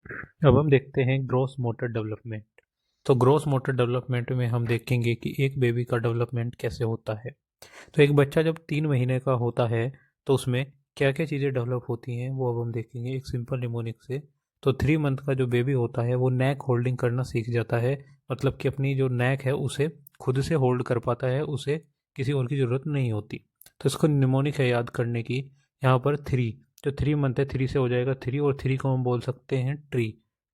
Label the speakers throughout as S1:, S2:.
S1: अब हम देखते हैं ग्रोस मोटर डेवलपमेंट। तो ग्रोस मोटर डेवलपमेंट में हम देखेंगे कि एक बेबी का डेवलपमेंट कैसे होता है। तो एक बच्चा जब 3 महीने का होता है तो उसमें क्या क्या चीज़ें डेवलप होती हैं वो अब हम देखेंगे एक सिंपल निमोनिक से। तो 3 मंथ का जो बेबी होता है वो नेक होल्डिंग करना सीख जाता है। मतलब कि अपनी जो नेक है उसे खुद से होल्ड कर पाता है, उसे किसी और की ज़रूरत नहीं होती। तो इसको निमोनिक है याद करने की। यहाँ पर 3, जो 3 मंथ है 3 से हो जाएगा 3, और 3 को हम बोल सकते हैं ट्री।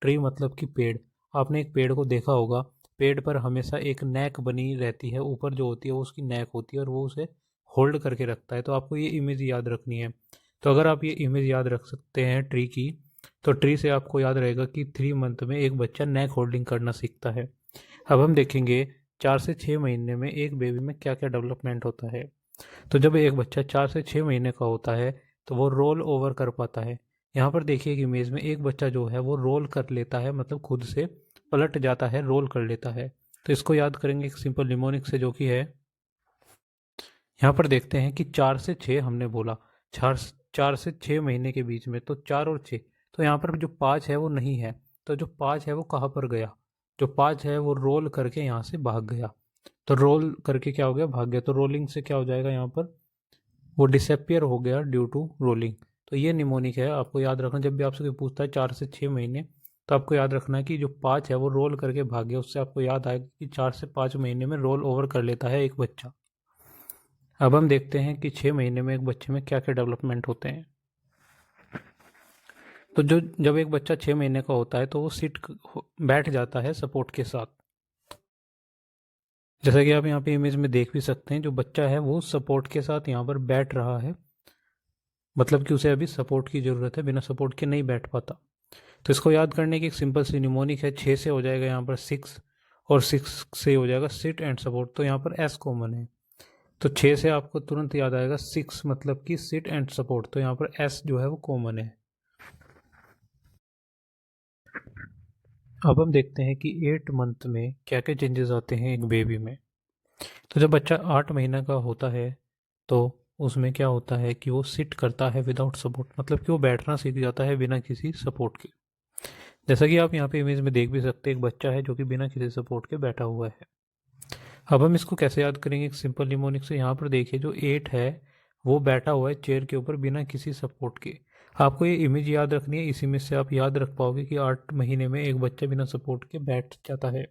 S1: ट्री मतलब कि पेड़। आपने एक पेड़ को देखा होगा, पेड़ पर हमेशा एक नेक बनी रहती है, ऊपर जो होती है वो उसकी नेक होती है और वो उसे होल्ड करके रखता है। तो आपको ये इमेज याद रखनी है। तो अगर आप ये इमेज याद रख सकते हैं ट्री की, तो ट्री से आपको याद रहेगा कि 3 मंथ में एक बच्चा नेक होल्डिंग करना सीखता है। अब हम देखेंगे 4 से 6 महीने में एक बेबी में क्या क्या डेवलपमेंट होता है। तो जब एक बच्चा 4 से 6 महीने का होता है तो वो रोल ओवर कर पाता है। यहाँ पर देखिए कि इमेज में एक बच्चा जो है वो रोल कर लेता है, मतलब खुद से पलट जाता है, रोल कर लेता है। तो इसको याद करेंगे एक सिंपल निमोनिक से, जो कि है, यहाँ पर देखते हैं कि 4 से 6 हमने बोला। 4 4 से 6 महीने के बीच में, तो 4 और 6, तो यहाँ पर जो 5 है वो नहीं है। तो जो 5 है वो कहाँ पर गया? जो 5 है वो रोल करके यहाँ से भाग गया। तो रोल करके क्या हो गया? भाग गया। तो रोलिंग से क्या हो जाएगा यहाँ पर? वो डिसअपियर हो गया ड्यू टू रोलिंग। तो ये निमोनिक है, आपको याद रखना। जब भी आपसे कोई पूछता है 4 से 6 महीने, तो आपको याद रखना है कि जो 5 है वो रोल करके भाग गया। उससे आपको याद आएगा कि 4 से 5 महीने में रोल ओवर कर लेता है एक बच्चा। अब हम देखते हैं कि 6 महीने में एक बच्चे में क्या क्या डेवलपमेंट होते हैं। तो जो जब एक बच्चा 6 महीने का होता है तो वो बैठ जाता है सपोर्ट के साथ। जैसा कि आप यहाँ पे इमेज में देख भी सकते हैं, जो बच्चा है वो सपोर्ट के साथ यहाँ पर बैठ रहा है। मतलब कि उसे अभी सपोर्ट की ज़रूरत है, बिना सपोर्ट के नहीं बैठ पाता। तो इसको याद करने की एक सिंपल सी निमोनिक है। 6 से हो जाएगा यहाँ पर 6, और 6 से हो जाएगा सिट एंड सपोर्ट। तो यहाँ पर एस कॉमन है। तो 6 से आपको तुरंत याद आएगा 6, मतलब कि सिट एंड सपोर्ट। तो यहाँ पर एस जो है वो कॉमन है। अब हम देखते हैं कि 8 मंथ में क्या क्या चेंजेस आते हैं एक बेबी में। तो जब बच्चा 8 महीने का होता है तो उसमें क्या होता है कि वो सिट करता है विदाउट सपोर्ट, मतलब कि वो बैठना सीख जाता है बिना किसी सपोर्ट के। जैसा कि आप यहाँ पे इमेज में देख भी सकते हैं, एक बच्चा है जो कि बिना किसी सपोर्ट के बैठा हुआ है। अब हम इसको कैसे याद करेंगे? एक सिंपल निमोनिक से। यहाँ पर देखिए जो 8 है वो बैठा हुआ है चेयर के ऊपर बिना किसी सपोर्ट के। आपको ये इमेज याद रखनी है, इस इमेज से आप याद रख पाओगे कि 8 महीने में एक बच्चा बिना सपोर्ट के बैठ जाता है।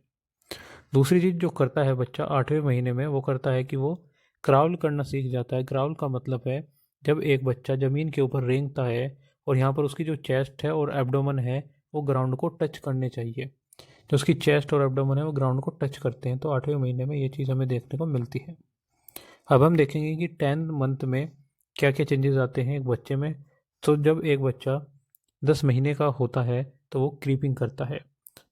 S1: दूसरी चीज़ जो करता है बच्चा 8वें महीने में, वो करता है कि वो क्राउल करना सीख जाता है। क्राउल का मतलब है जब एक बच्चा ज़मीन के ऊपर रेंगता है और यहाँ पर उसकी जो चेस्ट है और एब्डोमेन है वो ग्राउंड को टच करने चाहिए। जो उसकी चेस्ट और एब्डोमेन है वो ग्राउंड को टच करते हैं। तो 8वें महीने में ये चीज़ हमें देखने को मिलती है। अब हम देखेंगे कि 10 मंथ में क्या क्या चेंजेस आते हैं एक बच्चे में। तो जब एक बच्चा 10 महीने का होता है तो वो क्रीपिंग करता है।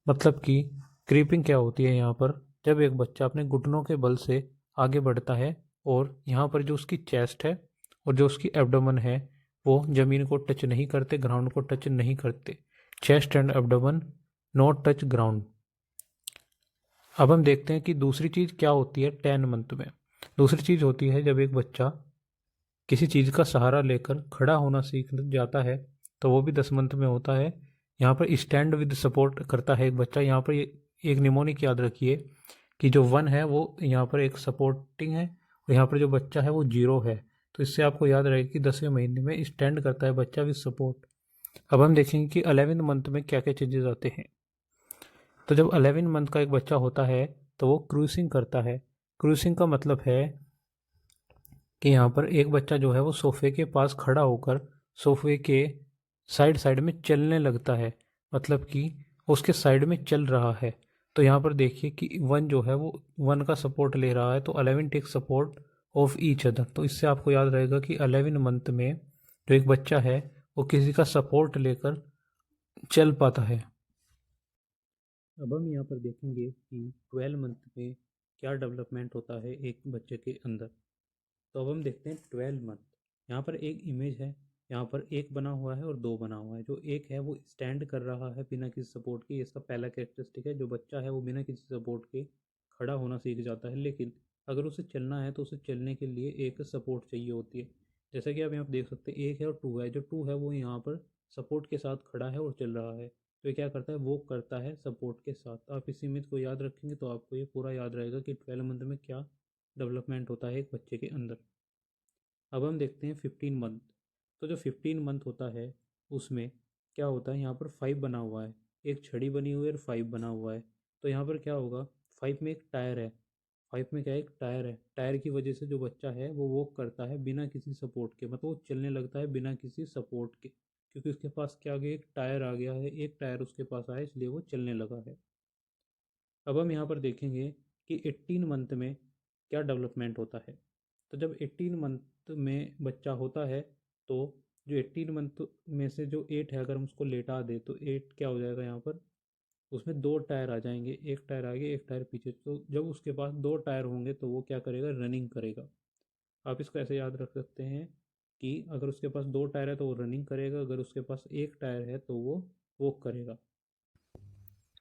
S1: मतलब कि क्रीपिंग क्या होती है यहाँ पर? जब एक बच्चा अपने घुटनों के बल से आगे बढ़ता है और यहाँ पर जो उसकी चेस्ट है और जो उसकी एब्डोमेन है वो ज़मीन को टच नहीं करते, ग्राउंड को टच नहीं करते। Chest and abdomen not touch ground. अब हम देखते हैं कि दूसरी चीज़ क्या होती है 10 मंथ में। दूसरी चीज़ होती है जब एक बच्चा किसी चीज़ का सहारा लेकर खड़ा होना सीख जाता है, तो वो भी 10 मंथ में होता है। यहाँ पर स्टैंड विद सपोर्ट करता है एक बच्चा। यहाँ पर ये एक निमोनिक याद रखिए कि जो 1 है वो यहाँ पर एक सपोर्टिंग है और यहाँ पर जो बच्चा है वो 0 है। तो इससे आपको याद रहेगा कि 10वें महीने में स्टैंड करता है बच्चा विद सपोर्ट। अब हम देखेंगे कि 11 मंथ में क्या क्या चेंजेस आते हैं। तो जब 11 मंथ का एक बच्चा होता है तो वो क्रूसिंग करता है। क्रूसिंग का मतलब है कि यहाँ पर एक बच्चा जो है वो सोफे के पास खड़ा होकर सोफे के साइड साइड में चलने लगता है। मतलब कि उसके साइड में चल रहा है। तो यहाँ पर देखिए कि 1 जो है वो 1 का सपोर्ट ले रहा है, तो 11 take support of each other. तो इससे आपको याद रहेगा कि 11 मंथ में जो एक बच्चा है वो किसी का सपोर्ट लेकर चल पाता है। अब हम यहाँ पर देखेंगे कि 12 मंथ में क्या डेवलपमेंट होता है एक बच्चे के अंदर। तो अब हम देखते हैं 12 मंथ। यहाँ पर एक इमेज है, यहाँ पर एक बना हुआ है और दो बना हुआ है। जो एक है वो स्टैंड कर रहा है बिना किसी सपोर्ट के, इसका पहला कैरेक्टरिस्टिक है। जो बच्चा है वो बिना किसी सपोर्ट के खड़ा होना सीख जाता है, लेकिन अगर उसे चलना है तो उसे चलने के लिए एक सपोर्ट चाहिए होती है। जैसा कि आप यहाँ पर देख सकते हैं 1 है और 2 है। जो 2 है वो यहाँ पर सपोर्ट के साथ खड़ा है और चल रहा है। तो ये क्या करता है, वो करता है सपोर्ट के साथ। आप इस इमेज को याद रखेंगे तो आपको ये पूरा याद रहेगा कि 12 मंथ में क्या डेवलपमेंट होता है एक बच्चे के अंदर। अब हम देखते हैं 15 मंथ। तो जो 15 मंथ होता है उसमें क्या होता है, यहाँ पर 5 बना हुआ है, एक छड़ी बनी हुई है और 5 बना हुआ है। तो यहाँ पर क्या होगा, 5 में एक टायर है, 5 में क्या है, एक टायर है। टायर की वजह से जो बच्चा है वो वॉक करता है बिना किसी सपोर्ट के, मतलब वो चलने लगता है बिना किसी सपोर्ट के, क्योंकि उसके पास क्या आ गया, एक टायर आ गया है, एक टायर उसके पास आया इसलिए वो चलने लगा है। अब हम यहाँ पर देखेंगे कि 18 मंथ में क्या डेवलपमेंट होता है। तो जब 18 मंथ में बच्चा होता है तो जो 18 मंथ में से जो 8 है, अगर हम उसको लेटा दे तो 8 क्या हो जाएगा, यहाँ पर उसमें 2 टायर आ जाएंगे, एक टायर आगे एक टायर पीछे। तो जब उसके पास 2 टायर होंगे तो वो क्या करेगा, रनिंग करेगा। आप इसको ऐसे याद रख सकते हैं कि अगर उसके पास 2 टायर है तो वो रनिंग करेगा, अगर उसके पास एक टायर है तो वो वॉक करेगा।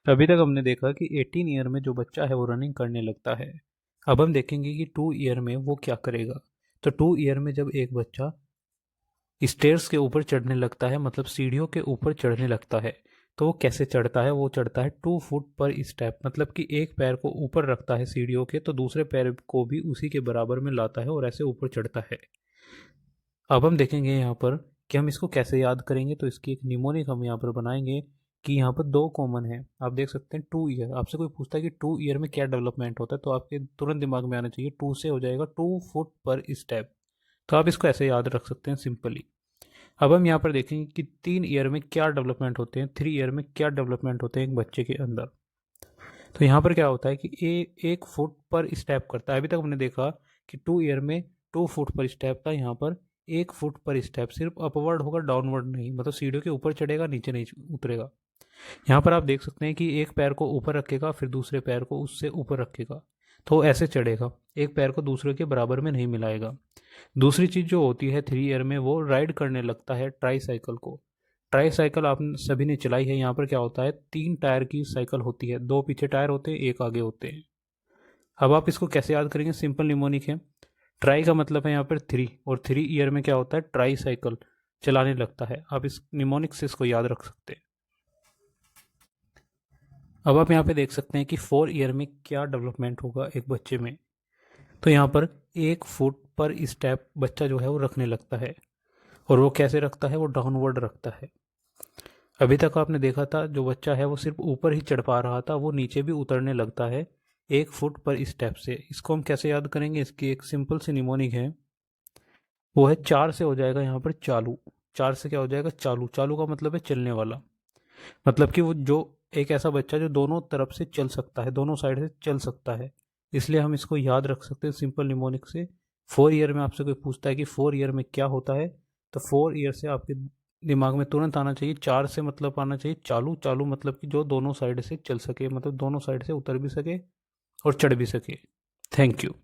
S1: अभी तक हमने देखा कि 18 ईयर में जो बच्चा है वो रनिंग करने लगता है। अब हम देखेंगे कि 2 ईयर में वो क्या करेगा। तो 2 ईयर में जब एक बच्चा स्टेयर्स के ऊपर चढ़ने लगता है, मतलब सीढ़ियों के ऊपर चढ़ने लगता है, तो वो कैसे चढ़ता है, वो चढ़ता है 2 फुट पर स्टेप, मतलब कि एक पैर को ऊपर रखता है सीढ़ियों के तो दूसरे पैर को भी उसी के बराबर में लाता है और ऐसे ऊपर चढ़ता है। अब हम देखेंगे यहाँ पर कि हम इसको कैसे याद करेंगे। तो इसकी एक निमोनिक हम यहाँ पर बनाएंगे कि यहाँ पर 2 कॉमन है। आप देख सकते हैं 2 ईयर, आपसे कोई पूछता है कि 2 ईयर में क्या डेवलपमेंट होता है तो आपके तुरंत दिमाग में आना चाहिए 2 से हो जाएगा 2 फुट पर स्टेप। तो आप इसको ऐसे याद रख सकते हैं सिंपली। अब हम यहाँ पर देखेंगे कि 3 ईयर में क्या डेवलपमेंट होते हैं, 3 ईयर में क्या डेवलपमेंट होते हैं एक बच्चे के अंदर। तो यहाँ पर क्या होता है कि 1 फुट पर स्टेप करता है। अभी तक हमने देखा कि 2 ईयर में 2 फुट पर स्टेप था, यहाँ पर 1 फुट पर स्टेप, सिर्फ अपवर्ड होगा डाउनवर्ड नहीं, मतलब सीढ़ियों के ऊपर चढ़ेगा नीचे नहीं उतरेगा। यहाँ पर आप देख सकते हैं कि एक पैर को ऊपर रखेगा फिर दूसरे पैर को उससे ऊपर रखेगा तो ऐसे चढ़ेगा, एक पैर को दूसरे के बराबर में नहीं मिलाएगा। दूसरी चीज़ जो होती है 3 ईयर में, वो राइड करने लगता है ट्राई साइकिल को। ट्राई साइकिल आप सभी ने चलाई है। यहाँ पर क्या होता है, 3 टायर की साइकिल होती है, 2 पीछे टायर होते हैं, एक आगे होते हैं। अब आप इसको कैसे याद करेंगे, सिंपल निमोनिक है। ट्राई का मतलब है यहाँ पर 3, और 3 ईयर में क्या होता है, ट्राई साइकिल चलाने लगता है। आप इस निमोनिक से इसको याद रख सकते हैं। अब आप यहाँ पे देख सकते हैं कि 4 ईयर में क्या डेवलपमेंट होगा एक बच्चे में। तो यहाँ पर 1 फुट पर स्टेप बच्चा जो है वो रखने लगता है, और वो कैसे रखता है, वो डाउनवर्ड रखता है। अभी तक आपने देखा था जो बच्चा है वो सिर्फ ऊपर ही चढ़ पा रहा था, वो नीचे भी उतरने लगता है 1 फुट पर स्टेप से। इसको हम कैसे याद करेंगे, इसकी एक सिंपल सी निमोनिक है, वो है 4 से हो जाएगा यहाँ पर चालू। 4 से क्या हो जाएगा, चालू। चालू का मतलब है चलने वाला, मतलब कि वो जो एक ऐसा बच्चा जो दोनों तरफ से चल सकता है, दोनों साइड से चल सकता है, इसलिए हम इसको याद रख सकते हैं सिंपल निमोनिक से। 4 ईयर में आपसे कोई पूछता है कि 4 ईयर में क्या होता है, तो 4 ईयर से आपके दिमाग में तुरंत आना चाहिए, 4 से मतलब आना चाहिए चालू। चालू मतलब कि जो दोनों साइड से चल सके, मतलब दोनों साइड से उतर भी सके और चढ़ भी सके। Thank you.